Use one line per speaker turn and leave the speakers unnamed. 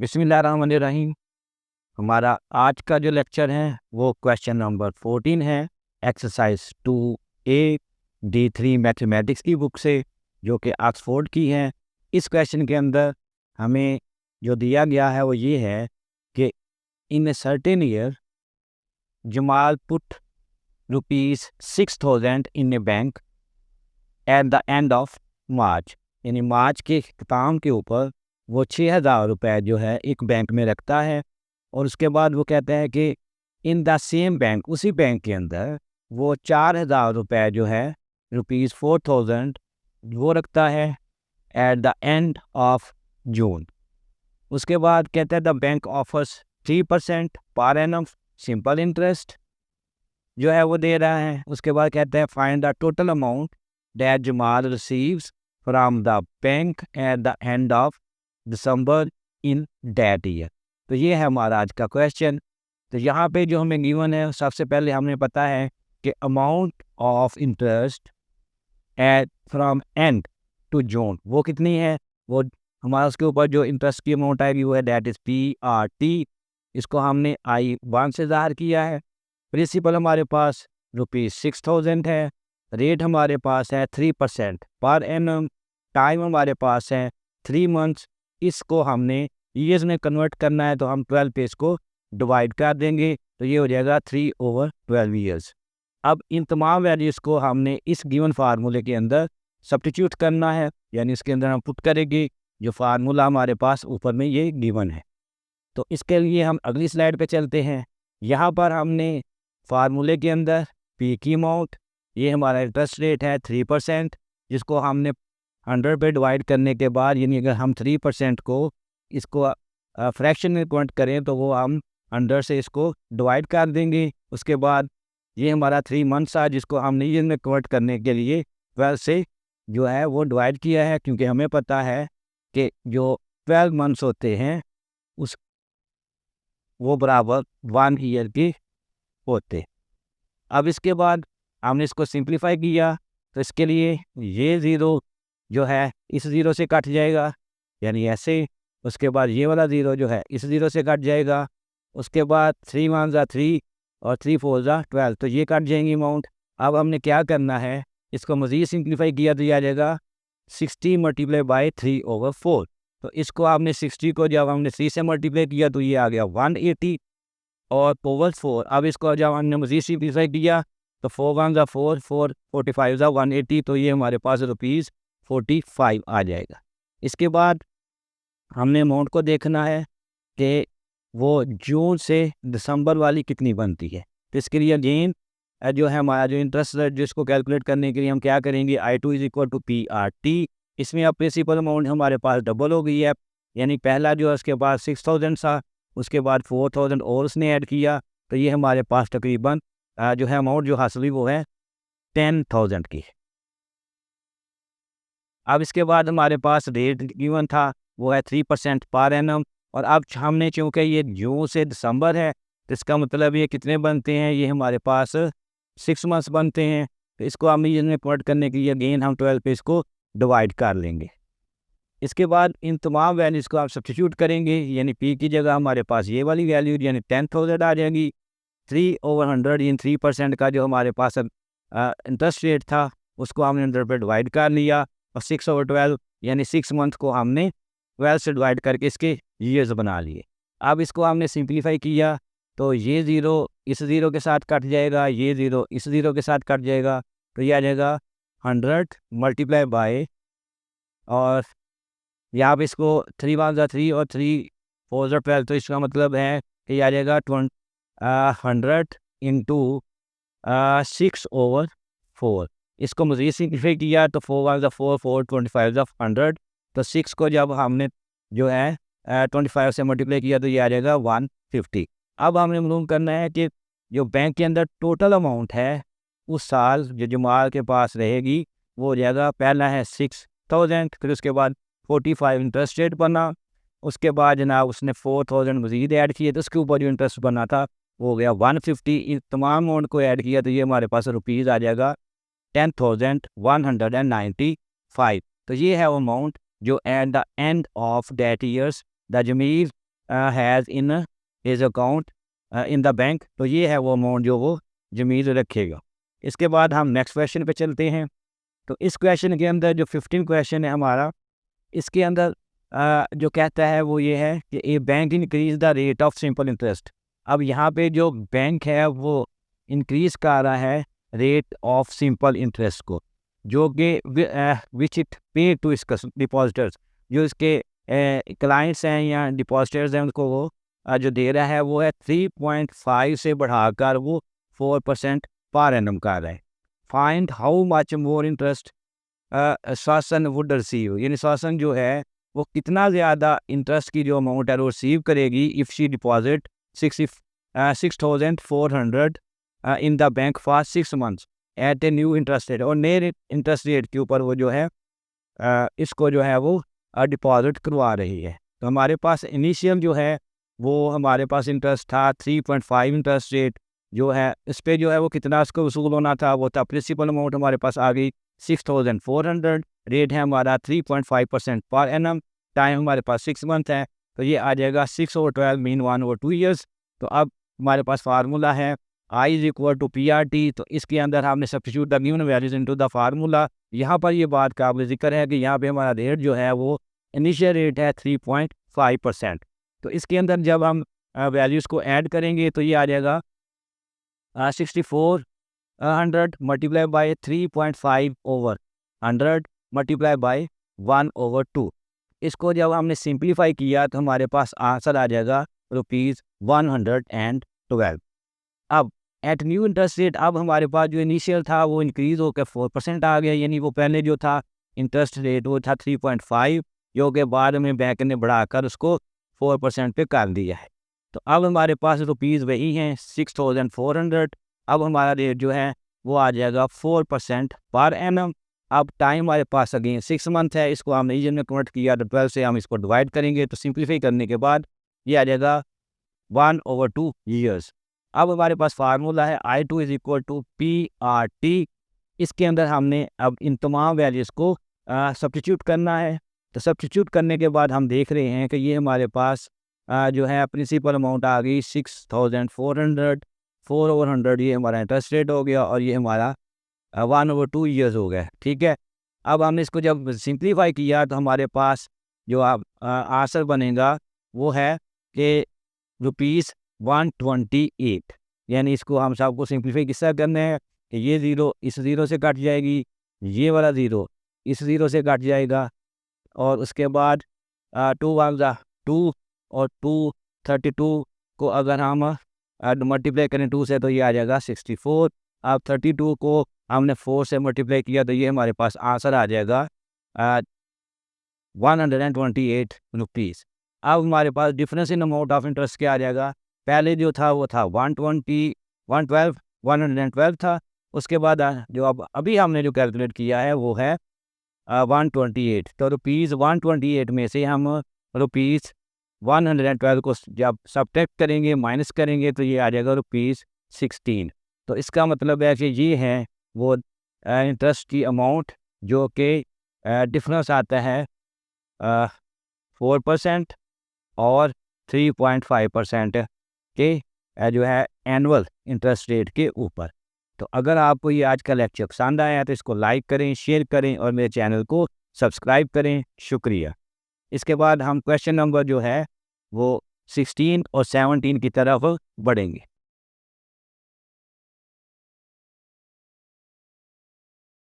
बिस्मिल्लाहिर्रहमानिर्रहीम। हमारा आज का जो लेक्चर है वो क्वेश्चन नंबर 14 है, एक्सरसाइज 2A D3 मैथमेटिक्स की बुक से, जो कि ऑक्सफोर्ड की है। इस क्वेश्चन के अंदर हमें जो दिया गया है वो ये है कि in a certain year Jamal put ₹6,000 in a bank at the end of March, यानी मार्च के इख्तिताम के ऊपर वो 6,000 रुपये जो है एक बैंक में रखता है। और उसके बाद वो कहता है कि इन द सेम बैंक, उसी बैंक के अंदर वो 4,000 रुपये जो है ₹4,000 वो रखता है eight the end of June. उसके बाद कहता है the bank offers 3% per annum simple interest जो है वो दे रहा है। उसके बाद कहते हैं find the total amount that Jamal receives from the bank at the end of December in that year. तो ये है हमारा आज का क्वेश्चन। तो यहाँ पे जो हमें गिवन है, सबसे पहले हमें पता है कि amount of interest at from end to June वो कितनी है। वो हमारा उसके ऊपर जो इंटरेस्ट की अमाउंट आएगी वो है दैट इज़ PRT। इसको हमने I1 से ज़ाहिर किया है। प्रिंसिपल हमारे पास ₹6,000 है। रेट हमारे पास है 3% पर एनम। टाइम हमारे पास है 3 मंथ्स। इसको हमने ईयर्स में कन्वर्ट करना है, तो हम 12 पे इसको डिवाइड कर देंगे, तो ये हो जाएगा 3/12 ईयर्स। अब इन तमाम वैल्यूज़ को हमने इस गिवन फार्मूले के अंदर सब्स्टिट्यूट करना है, यानी इसके अंदर हम पुट करेंगे जो फार्मूला हमारे पास ऊपर में ये गिवन है। तो इसके लिए हम अगली स्लाइड पे चलते हैं। यहाँ पर हमने फार्मूले के अंदर P की अमाउंट, ये हमारा इंटरेस्ट रेट है 3%, जिसको हमने 100 पे डिवाइड करने के बाद, यानी अगर हम 3% को इसको फ्रैक्शन में कन्वर्ट करें तो वो हम 100 से इसको डिवाइड कर देंगे। उसके बाद ये हमारा 3 मंथ्स आ, जिसको हमने ईयर में कन्वर्ट करने के लिए 12 से जो है वो डिवाइड किया है, क्योंकि हमें पता है कि जो 12 मंथ्स होते हैं उस वो बराबर 1 ईयर के होते। अब इसके बाद हमने इसको सिंप्लीफाई किया, तो इसके लिए ये ज़ीरो जो है इस ज़ीरो से कट जाएगा, यानी ऐसे। उसके बाद ये वाला ज़ीरो जो है इस ज़ीरो से कट जाएगा। उसके बाद 3 1 ज़ा 3 और 3 4 ज़ा 12, तो ये कट जाएंगी अमाउंट। अब हमने क्या करना है, इसको मज़ीद सिंप्लीफाई किया तो ये आ जाएगा 60 मल्टीप्लाई बाई 3/4। तो इसको आपने 60 को जब हमने 3 से मल्टीप्लाई किया तो ये आ गया 180 और ओवर 4। अब इसको जब हमने मज़ीद सिंप्लीफाई किया तो 4 1 ज़ा 4 4 45 ज़ा 180, तो ये हमारे पास ₹45 आ जाएगा। इसके बाद हमने अमाउंट को देखना है कि वो जून से दिसंबर वाली कितनी बनती है। तो इसके लिए अगेन जो है हमारा जो इंटरेस्ट रेट, जिसको कैलकुलेट करने के लिए हम क्या करेंगे, I2 = PRT। इसमें अब प्रिंसिपल अमाउंट हमारे पास डबल हो गई है, यानी पहला जो है उसके बाद 6,000 था, उसके बाद 4,000 और उसने ऐड किया, तो ये हमारे पास तकरीबन जो है अमाउंट जो हासिल हुई वो है 10,000 की। अब इसके बाद हमारे पास रेट गिवन था वो है 3% पर एनम। और अब हमने चूँकि ये जून से दिसंबर है, तो इसका मतलब ये कितने बनते हैं, ये हमारे पास 6 मंथ्स बनते हैं। तो इसको हम ईयर में कन्वर्ट करने के लिए अगेन हम 12 पे इसको डिवाइड कर लेंगे। इसके बाद इन तमाम वैल्यूज़ को आप सब्स्टिट्यूट करेंगे, यानी P की जगह हमारे पास ये वाली वैल्यू यानी 10,000 आ जाएगी। 3/100 इन 3% का जो हमारे पास इंटरेस्ट रेट था उसको हमने 100 पे डिवाइड कर लिया, और 6/12 यानी 6 मंथ को हमने 12 से डिवाइड करके इसके ईयर्स बना लिए। अब इसको हमने सिंप्लीफाई किया तो ये ज़ीरो इस ज़ीरो के साथ कट जाएगा, ये ज़ीरो इस ज़ीरो के साथ कट जाएगा, तो ये आ जाएगा 100 मल्टीप्लाई बाय, और यहाँ पे इसको 3 1 ज़ा 3 और 3 4 ज़ा 12, तो इसका मतलब है कि ये आ जाएगा 100 इंटू 6/4। इसको मज़ीद सिंप्लीफाई किया तो 4 1 ज़ा 4 4 25 ज़ा 100, तो 6 को जब हमने जो है 25 से मल्टीप्लाई किया तो ये आ जाएगा 150। अब हमने मालूम करना है कि जो बैंक के अंदर टोटल अमाउंट है उस साल जो जमाल के पास रहेगी वो हो जाएगा, पहला है 6,000, फिर उसके बाद 45 इंटरेस्ट रेट बना, उसके बाद जनाब उसने 4,000 मज़ीद ऐड किए, तो उसके ऊपर जो इंटरेस्ट बना था वो हो गया 150। इन तमाम अमाउंट को ऐड किया तो ये हमारे पास रुपीज़ आ जाएगा 10,195। तो ये है वो अमाउंट जो at the end of that years the Jamil has in his account in the bank, तो ये है वो अमाउंट जो वो ज़मीन रखेगा। इसके बाद हम नेक्स्ट क्वेश्चन पे चलते हैं। तो इस क्वेश्चन के अंदर जो 15 क्वेश्चन है हमारा, इसके अंदर जो कहता है वो ये है कि a bank increase the rate of simple interest. अब यहाँ पे जो बैंक है वो इंक्रीज कर रहा है रेट ऑफ सिंपल इंटरेस्ट को, जो कि विच इट पे टू इसका डिपॉजिटर्स, जो इसके क्लाइंट्स हैं या डिपॉजिटर्स हैं उनको वो जो दे रहा है वो है 3.5 से बढ़ाकर वो 4% पर एनम कर रहा है। Find how much more interest शासन वुड रिसीव, यानी शासन जो है वो कितना ज़्यादा इंटरेस्ट की जो अमाउंट है वो रिसीव करेगी if she deposit 6,400 in the bank for 6 months at a new interest rate, और नए इंटरेस्ट रेट के ऊपर वो जो है इसको जो है वो डिपॉजिट करवा रही है। तो हमारे पास इनिशियल जो है वो हमारे पास इंटरेस्ट था 3.5 इंटरेस्ट रेट जो है, इस पर जो है वो कितना इसको वसूल होना था, वो था प्रिंसिपल अमाउंट हमारे पास आ गई 6,400, रेट है हमारा 3.5% पर एनम, टाइम हमारे पास 6 मंथ है, तो ये आ जाएगा 6/12 मीन 1/2 ईयर्स। तो अब हमारे पास फार्मूला है I is equal to PRT, तो इसके अंदर हमने substitute the given values into the formula. यहाँ पर ये बात काबिल जिक्र है कि यहाँ पे हमारा रेट जो है वो इनिशियल रेट है 3.5%। तो इसके अंदर जब हम वैल्यूज़ को ऐड करेंगे तो ये आ जाएगा 6400 multiply by 3.5 over 100 multiply by 1/2। इसको जब हमने सिंप्लीफाई किया तो हमारे पास आंसर आ जाएगा ₹112। अब एट न्यू इंटरेस्ट रेट, अब हमारे पास जो इनिशियल था वो इंक्रीज़ होकर 4% आ गया, यानी वो पहले जो था इंटरेस्ट रेट वो था 3.5, जो कि बाद में बैंक ने बढ़ाकर उसको 4% पे कर दिया है। तो अब हमारे पास रुपीज़ वही हैं 6,400। अब हमारा रेट जो है वो आ जाएगा 4% पर एनम। अब टाइम हमारे पास अगेन 6 मंथ है, इसको हमने ईयर में कन्वर्ट किया तो 12 से हम इसको डिवाइड करेंगे, तो सिंप्लीफाई करने के बाद ये आ जाएगा 1/2 ईयर्स। अब हमारे पास फार्मूला है I2 is equal to PRT। इसके अंदर हमने अब इन तमाम वैल्यूज़ को सब्स्टिट्यूट करना है। तो सब्स्टिट्यूट करने के बाद हम देख रहे हैं कि ये हमारे पास जो है प्रिंसिपल अमाउंट आ गई 6,400, 4/100 ये हमारा इंटरेस्ट रेट हो गया, और ये हमारा 1/2 ईयर्स हो गया। ठीक है, अब हमने इसको जब सिंप्लीफाई किया तो हमारे पास जो अब आंसर बनेगा वो है कि ₹128, यानी इसको हम सबको सिंप्लीफाई किस तरह करना है कि ये ज़ीरो इस ज़ीरो से कट जाएगी, ये वाला ज़ीरो इस ज़ीरो से कट जाएगा, और उसके बाद 2 1 ज़ा 2 और 2 32 को अगर हम मल्टीप्लाई करें 2 से तो ये आ जाएगा 64। अब 32 को हमने 4 से मल्टीप्लाई किया तो ये हमारे पास आंसर आ जाएगा 128 रुपीज़। अब हमारे पास difference in amount of interest क्या आ जाएगा, पहले जो था वो था 112 था, उसके बाद जो अब अभी हमने जो कैलकुलेट किया है वो है 128। तो रुपीज़ 128 में से हम रुपीज़ 112 को जब सब्ट्रैक्ट करेंगे, माइनस करेंगे, तो ये आ जाएगा ₹16। तो इसका मतलब है कि ये है वो इंटरेस्ट की अमाउंट जो कि डिफरेंस आता है 4% और 3.5% के जो है एनुअल इंटरेस्ट रेट के ऊपर। तो अगर आपको ये आज का लेक्चर पसंद आया तो इसको लाइक करें, शेयर करें और मेरे चैनल को सब्सक्राइब करें। शुक्रिया। इसके बाद हम क्वेश्चन नंबर जो है वो 16 और 17 की तरफ बढ़ेंगे।